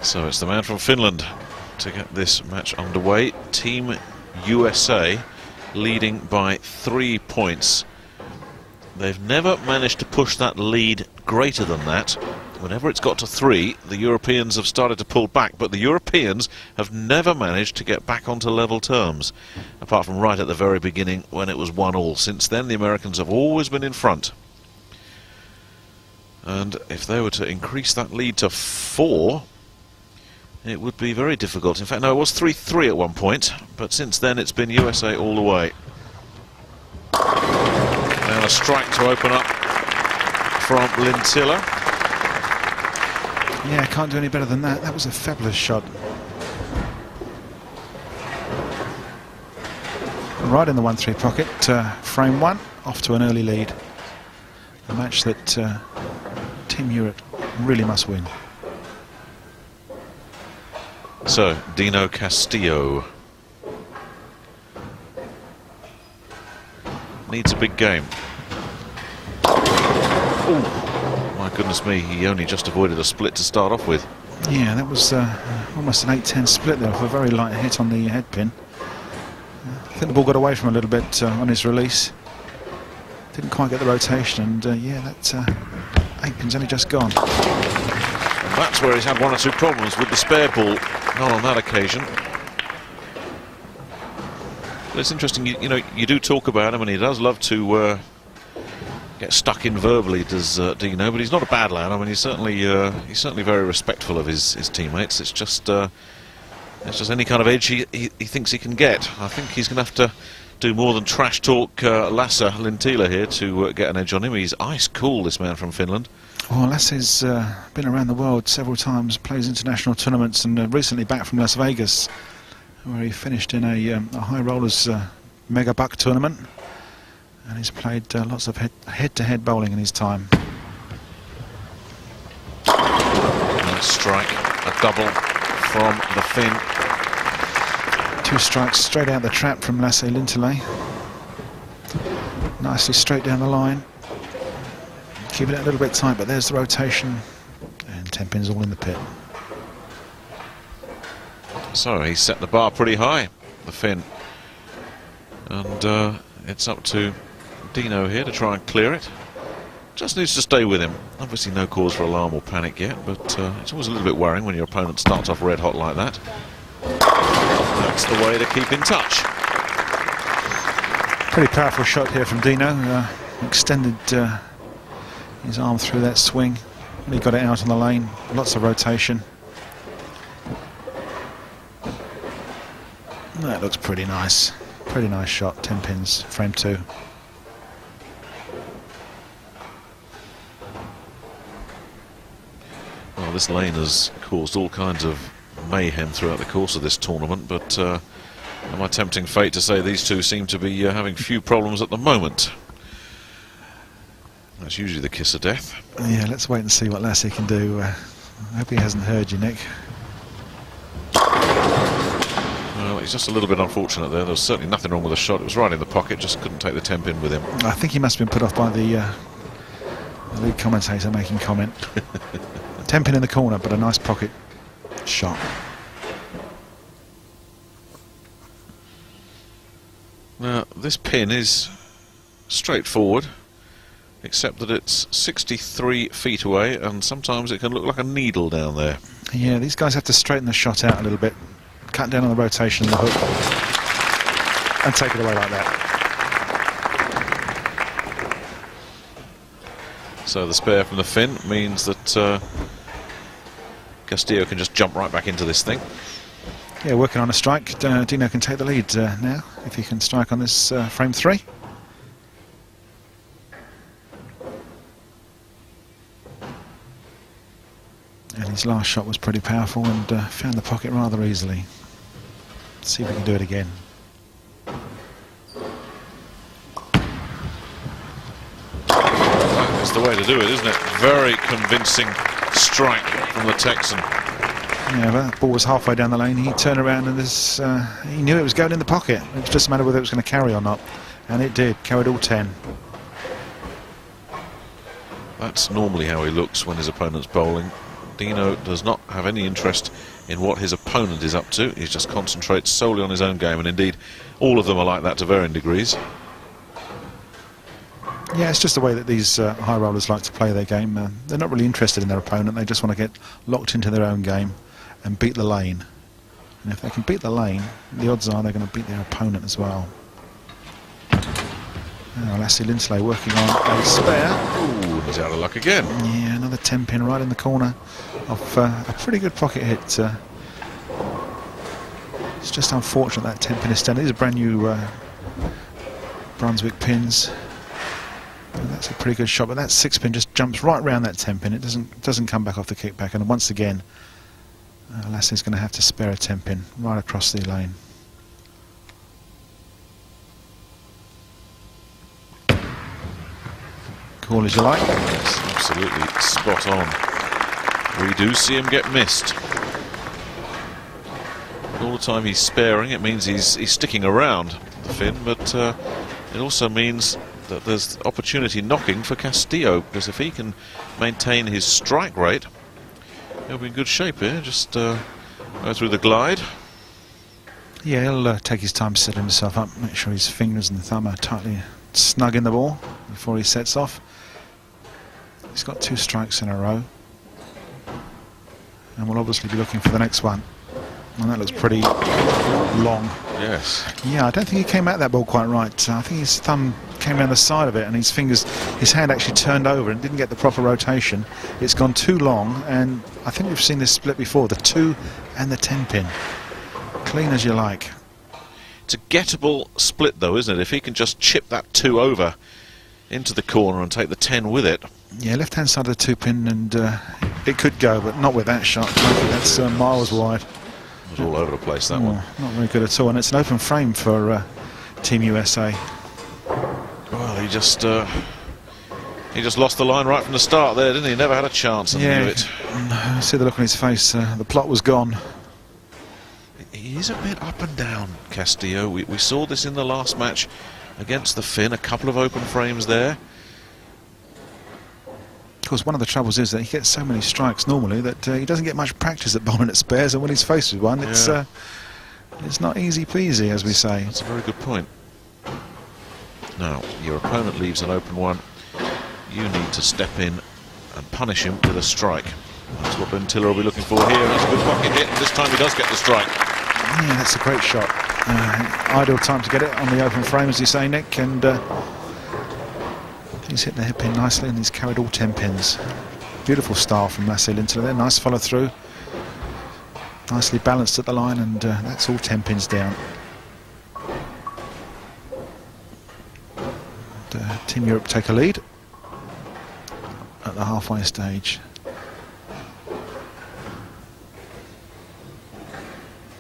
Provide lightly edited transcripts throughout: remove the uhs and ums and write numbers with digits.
So it's the man from Finland to get this match underway. Team USA leading by 3 points. They've never managed to push that lead greater than that. Whenever it's got to 3, the Europeans have started to pull back, but the Europeans have never managed to get back onto level terms, apart from right at the very beginning when it was 1-1. Since then, the Americans have always been in front. And if they were to increase that lead to 4, it would be very difficult. In fact, no, it was 3-3 at one point, but since then it's been USA all the way. Now a strike to open up from Lintila. Yeah, can't do any better than that. That was a fabulous shot. Right in the 1-3 pocket, frame 1, off to an early lead. A match that Team Europe really must win. So, Dino Castillo needs a big game. Oh, my goodness me, he only just avoided a split to start off with. Yeah, that was almost an 8-10 split there, with a very light hit on the head pin. I think the ball got away from him a little bit on his release. Didn't quite get the rotation, and yeah, that 8 pin's only just gone. And that's where he's had 1 or 2 problems with the spare ball. Not on that occasion. But it's interesting, you know, you do talk about him, and he does love to get stuck in verbally, does Dino, but he's not a bad lad. I mean, he's certainly very respectful of his teammates. It's just any kind of edge he thinks he can get. I think he's going to have to do more than trash talk Lasse Lintila here to get an edge on him. He's ice cool, this man from Finland. Well, Lasse's been around the world several times, plays international tournaments, and recently back from Las Vegas, where he finished in a high rollers mega buck tournament. And he's played lots of head-to-head bowling in his time. Nice strike, a double from the Finn. 2 strikes straight out the trap from Lasse Lintila. Nicely straight down the line. Keeping it a little bit tight, but there's the rotation. And 10 pins all in the pit. So he set the bar pretty high, the Finn. And it's up to Dino here to try and clear it. Just needs to stay with him. Obviously no cause for alarm or panic yet, but it's always a little bit worrying when your opponent starts off red hot like that. That's the way to keep in touch. Pretty powerful shot here from Dino. Extended his arm through that swing. He got it out on the lane. Lots of rotation. That looks pretty nice. Pretty nice shot. 10 pins, frame 2. Well, this lane has caused all kinds of mayhem throughout the course of this tournament, but am I tempting fate to say these two seem to be having few problems at the moment? That's usually the kiss of death. Yeah, let's wait and see what Lasse can do. I hope he hasn't heard you, Nick. Well, he's just a little bit unfortunate there. There was certainly nothing wrong with the shot. It was right in the pocket, just couldn't take the 10 pin with him. I think he must have been put off by the lead commentator making comment. 10 pin in the corner, but a nice pocket shot. Now, this pin is straightforward, except that it's 63 feet away, and sometimes it can look like a needle down there. Yeah, these guys have to straighten the shot out a little bit, cut down on the rotation of the hook, and take it away like that. So the spare from the Finn means that Castillo can just jump right back into this thing. Yeah, working on a strike. Dino can take the lead now, if he can strike on this frame 3. And his last shot was pretty powerful and found the pocket rather easily. Let's see if we can do it again. That's the way to do it, isn't it? Very convincing strike from the Texan. Yeah, that ball was halfway down the lane. He turned around and this, he knew it was going in the pocket. It was just a matter whether it was going to carry or not. And it did, carried all 10. That's normally how he looks when his opponent's bowling. Dino does not have any interest in what his opponent is up to. He just concentrates solely on his own game, and indeed all of them are like that to varying degrees. Yeah, it's just the way that these high rollers like to play their game. They're not really interested in their opponent. They just want to get locked into their own game and beat the lane. And if they can beat the lane, the odds are they're going to beat their opponent as well. Now Lasse Lintila working on a spare. Ooh, he's out of luck again. Yeah, another 10-pin right in the corner of a pretty good pocket hit. It's just unfortunate that 10-pin is standing. These are brand new Brunswick pins. And that's a pretty good shot, but that 6-pin just jumps right round that 10-pin. It doesn't come back off the kickback, and once again, Lasse's going to have to spare a 10-pin right across the lane. Call as you like. Yes, absolutely spot on. We do see him get missed. All the time he's sparing, it means he's sticking around the fin, but it also means that there's opportunity knocking for Castillo, because if he can maintain his strike rate, he'll be in good shape here. Just go through the glide. Yeah, he'll take his time setting himself up, make sure his fingers and thumb are tightly snug in the ball before he sets off. He's got 2 strikes in a row, and we'll obviously be looking for the next one. And that looks pretty long. Yes. Yeah, I don't think he came at that ball quite right. I think his thumb came down the side of it, and his hand actually turned over and didn't get the proper rotation. It's gone too long, and I think we've seen this split before, the 2 and the 10-pin. Clean as you like. It's a gettable split though, isn't it? If he can just chip that 2 over into the corner and take the 10 with it. Yeah, left-hand side of the 2-pin, and it could go, but not with that shot. That's miles wide. It was all over the place, that one. Not very good at all, and it's an open frame for Team USA. Well, he just lost the line right from the start there, didn't he? Never had a chance and knew it. I see the look on his face. The plot was gone. He is a bit up and down, Castillo. We saw this in the last match against the Finn. A couple of open frames there. Of course, one of the troubles is that he gets so many strikes normally that he doesn't get much practice at bowling at spares, and when he's faced with one, it's not easy peasy, as we say. That's a very good point. Now, your opponent leaves an open one. You need to step in and punish him with a strike. That's what Lintila will be looking for here. That's a good pocket hit, and this time he does get the strike. Yeah, that's a great shot. Ideal time to get it on the open frame, as you say, Nick, and he's hit the hip pin nicely, and he's carried all 10 pins. Beautiful style from Lasse Lintila there. Nice follow through. Nicely balanced at the line, and that's all 10 pins down. And, Team Europe take a lead at the halfway stage.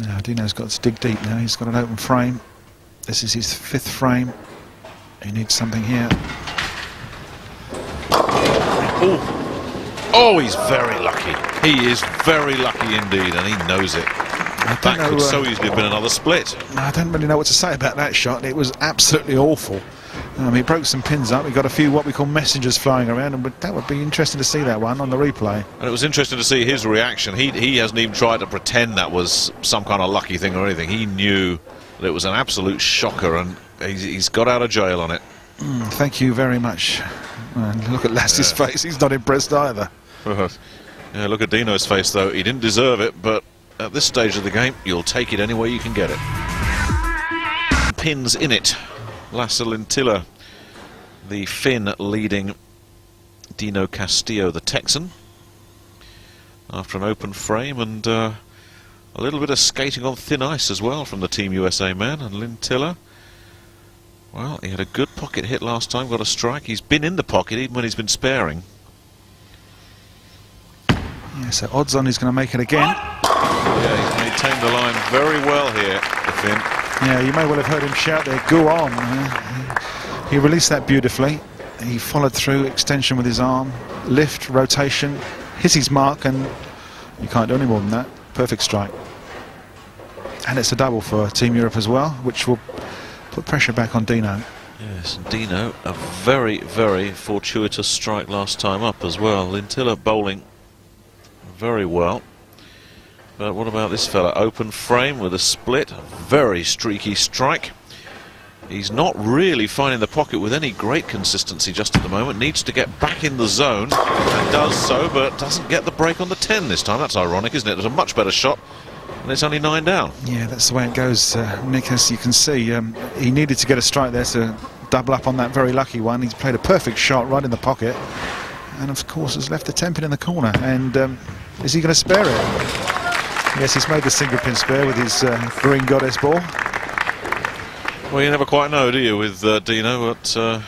Now Dino's got to dig deep now. He's got an open frame. This is his 5th frame. He needs something here. Oh, he's very lucky. He is very lucky indeed, and he knows it. That could so easily have been another split. I don't really know what to say about that shot. It was absolutely awful. He broke some pins up. He got a few what we call messengers flying around, and that would be interesting to see that one on the replay. And it was interesting to see his reaction. He hasn't even tried to pretend that was some kind of lucky thing or anything. He knew that it was an absolute shocker, and he's got out of jail on it. Thank you very much. And look at Lasse's face. He's not impressed either. Yeah, look at Dino's face though. He didn't deserve it, but at this stage of the game, you'll take it any way you can get it. Pins in it. Lasse Lintila, the Finn, leading Dino Castillo, the Texan, after an open frame, and a little bit of skating on thin ice as well from the Team USA man. And Lintila, well, he had a good pocket hit last time, got a strike. He's been in the pocket even when he's been sparing. Yeah, so odds on he's going to make it again. Yeah, he's maintained the line very well here, the Finn. Yeah, you may well have heard him shout there, "Go on." He released that beautifully. He followed through, extension with his arm, lift, rotation, hit his mark, and you can't do any more than that. Perfect strike. And it's a double for Team Europe as well, which will put pressure back on Dino. Yes, Dino, a very, very fortuitous strike last time up as well. Lintila bowling very well. But what about this fella? Open frame with a split, very streaky strike. He's not really finding the pocket with any great consistency just at the moment. Needs to get back in the zone and does so, but doesn't get the break on the 10 this time. That's ironic, isn't it? There's a much better shot and it's only 9 down. Yeah, that's the way it goes, Nick. As you can see, he needed to get a strike there to double up on that very lucky one. He's played a perfect shot right in the pocket and of course has left the 10 pin in the corner. And is he going to spare it? Yes, he's made the single pin spare with his green goddess ball. Well, you never quite know, do you, with Dino? But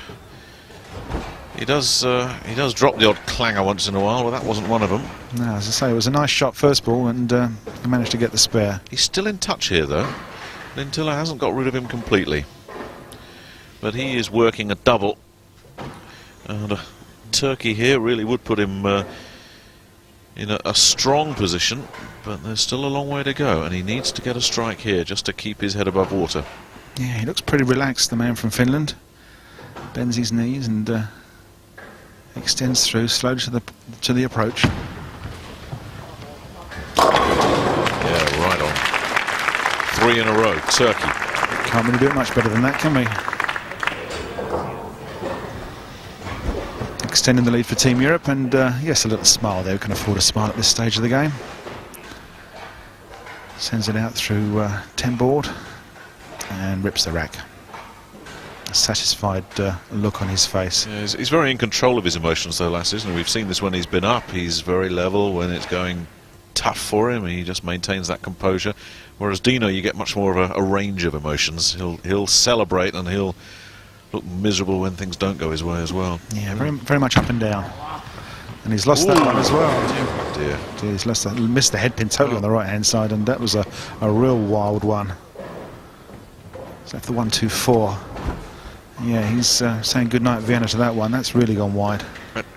he does drop the odd clanger once in a while. Well, that wasn't one of them. No, as I say, it was a nice shot first ball, and he managed to get the spare. He's still in touch here, though. Lintila hasn't got rid of him completely, but he is working a double, and a turkey here really would put him in a strong position. But there's still a long way to go, and he needs to get a strike here just to keep his head above water. Yeah, he looks pretty relaxed, the man from Finland. Bends his knees and extends through slowly to the approach. Yeah, right on. 3 in a row, turkey. Can't really do it much better than that, can we? Extending the lead for Team Europe, and yes, a little smile there. We can afford a smile at this stage of the game. Sends it out through 10 board and rips the rack. A satisfied look on his face. Yeah, he's very in control of his emotions though, Lasse, isn't he? We've seen this when he's been up. He's very level. When it's going tough for him, he just maintains that composure. Whereas Dino, you get much more of a range of emotions. He'll celebrate and he'll look miserable when things don't go his way as well. Yeah, very much up and down. And he's lost that one as well. Dear. He's missed the head pin totally on the right hand side, and that was a real wild one. He's left the 1-2-4. Yeah, he's saying goodnight Vienna to that one. That's really gone wide.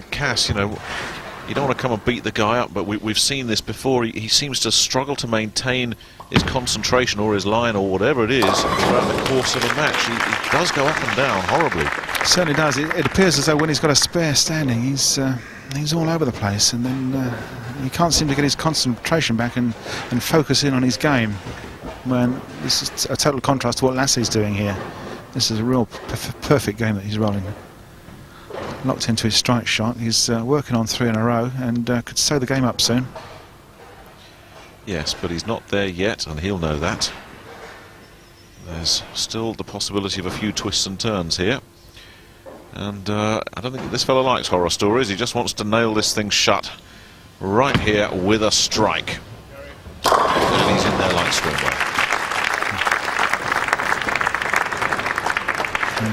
Cass, you know, you don't want to come and beat the guy up, but we've seen this before. He seems to struggle to maintain his concentration or his line or whatever it is throughout the course of a match. He does go up and down horribly. Certainly does. It appears as though when he's got a spare standing, he's all over the place, and then he can't seem to get his concentration back and focus in on his game. When this is a total contrast to what Lasse's doing here. This is a real perfect game that he's rolling. Locked into his strike shot. He's working on 3 in a row and could sew the game up soon. Yes, but he's not there yet, and he'll know that. There's still the possibility of a few twists and turns here. And I don't think this fella likes horror stories. He just wants to nail this thing shut right here with a strike. And he's in there like Stormway.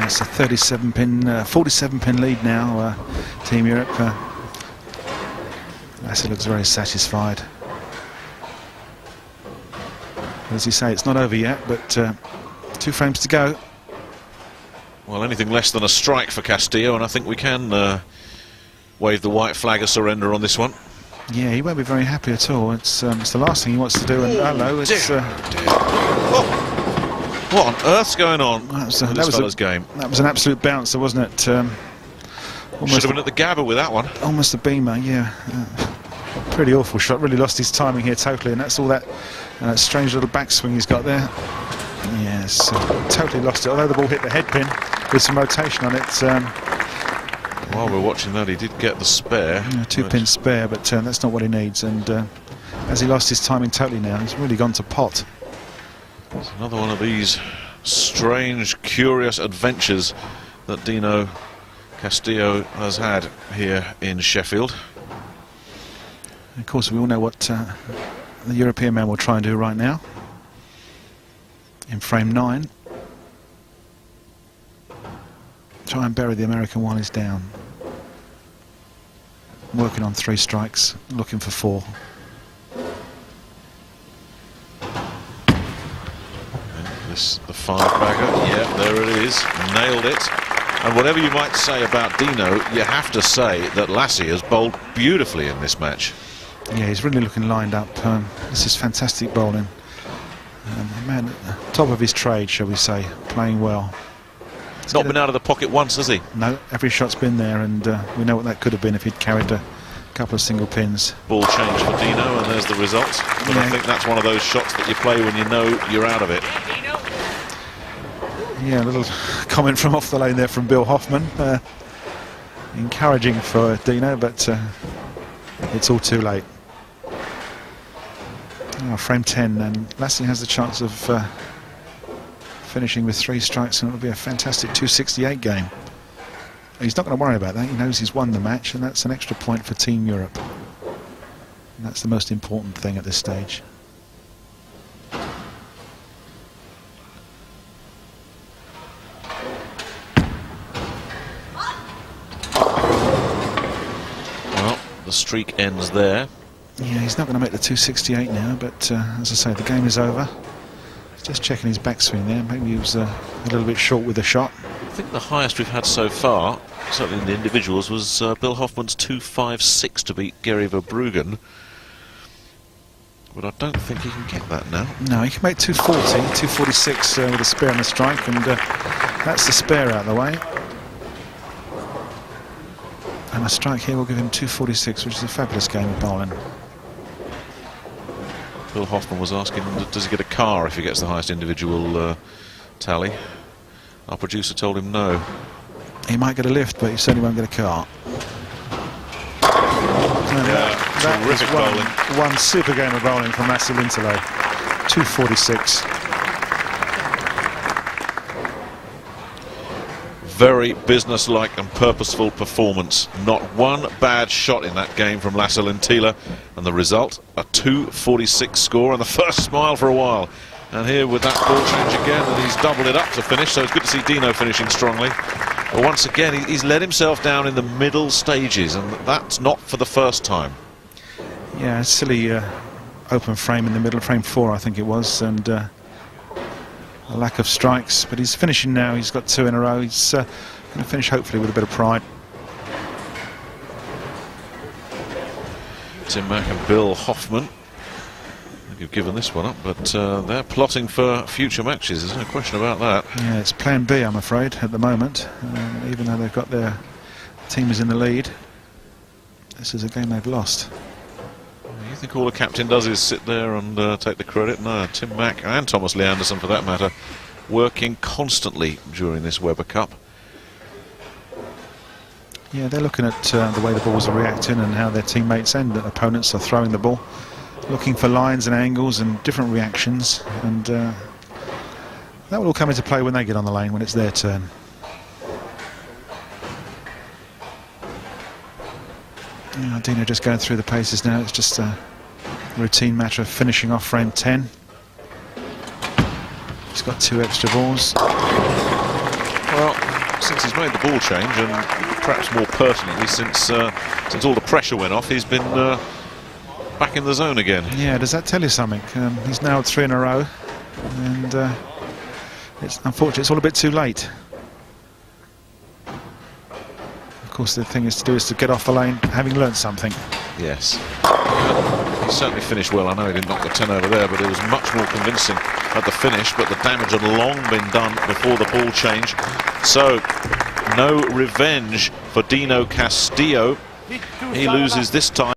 It's a 47 pin lead now, Team Europe. Lasse looks very satisfied. As you say, it's not over yet, but 2 frames to go. Well, anything less than a strike for Castillo, and I think we can wave the white flag of surrender on this one. Yeah, he won't be very happy at all. It's the last thing he wants to do. And hello, it's. Oh. What on earth's going on with this fella's game? That was an absolute bouncer, wasn't it? Should have been at the Gabba with that one. Almost a beamer, yeah. Pretty awful shot. Really lost his timing here totally, and that's all that strange little backswing he's got there. Yes, totally lost it. Although the ball hit the head pin with some rotation on it. While we're watching that, he did get the spare. Yeah, 2-pin spare, but that's not what he needs. And as he lost his timing totally now, he's really gone to pot. It's another one of these strange, curious adventures that Dino Castillo has had here in Sheffield. Of course, we all know what the European man will try and do right now. In frame 9. Try and bury the American while he's down. Working on 3 strikes, looking for 4. The 5-bagger, yeah, there it is, nailed it. And whatever you might say about Dino, you have to say that Lasse has bowled beautifully in this match. Yeah, he's really looking lined up. This is fantastic bowling. Man, top of his trade, shall we say, playing well. He's not been out of the pocket once, has he? No, every shot's been there, and we know what that could have been if he'd carried couple of single pins. Ball change for Dino, and there's the result. But I think that's one of those shots that you play when you know you're out of it. Yeah, a little comment from off the lane there from Bill Hoffman. Encouraging for Dino, but it's all too late. Frame 10, and Lasse has the chance of finishing with 3 strikes, and it'll be a fantastic 268 game. He's not going to worry about that. He knows he's won the match, and that's an extra point for Team Europe. And that's the most important thing at this stage. Well, the streak ends there. Yeah, he's not going to make the 268 now, but as I say, the game is over. He's just checking his backswing there. Maybe he was a little bit short with the shot. I think the highest we've had so far, certainly in the individuals, was Bill Hoffman's 256 to beat Gary Verbruggen. But I don't think he can get that now. No, he can make 240, 246 with a spare and a strike, and that's the spare out of the way. And a strike here will give him 246, which is a fabulous game of bowling. Bill Hoffman was asking, does he get a car if he gets the highest individual tally? Our producer told him no. He might get a lift, but he certainly won't get a car. That is one super game of bowling from Lasse Lintila. 246. Very businesslike and purposeful performance. Not one bad shot in that game from Lasse Lintila, and the result, a 246 score and the first smile for a while. And here with that ball change again, and he's doubled it up to finish, so it's good to see Dino finishing strongly. But once again, he's let himself down in the middle stages, and that's not for the first time. Yeah, silly open frame in the middle, frame 4 I think it was, and a lack of strikes. But he's finishing now, he's got 2 in a row. He's going to finish hopefully with a bit of pride. Tim Mack and Bill Hoffman, you've given this one up, but they're plotting for future matches. There's no question about that. Yeah, it's plan B, I'm afraid, at the moment. Even though they've got their team is in the lead, this is a game they've lost. You think all the captain does is sit there and take the credit? No, Tim Mack and Thomas Lee Anderson, for that matter, working constantly during this Weber Cup. Yeah, they're looking at the way the balls are reacting and how their teammates and opponents are throwing the ball, looking for lines and angles and different reactions, and that will all come into play when they get on the lane, when it's their turn. Dino just going through the paces now. It's just a routine matter of finishing off frame 10. He's got 2 extra balls. Well, since he's made the ball change, and perhaps more pertinently since all the pressure went off, he's been back in the zone again. Yeah, does that tell you something? He's now 3 in a row, and it's unfortunate it's all a bit too late. Of course, the thing is to get off the lane having learnt something. Yes. He certainly finished well. I know he didn't knock the 10 over there, but it was much more convincing at the finish, but the damage had long been done before the ball change. So, no revenge for Dino Castillo. He loses this time.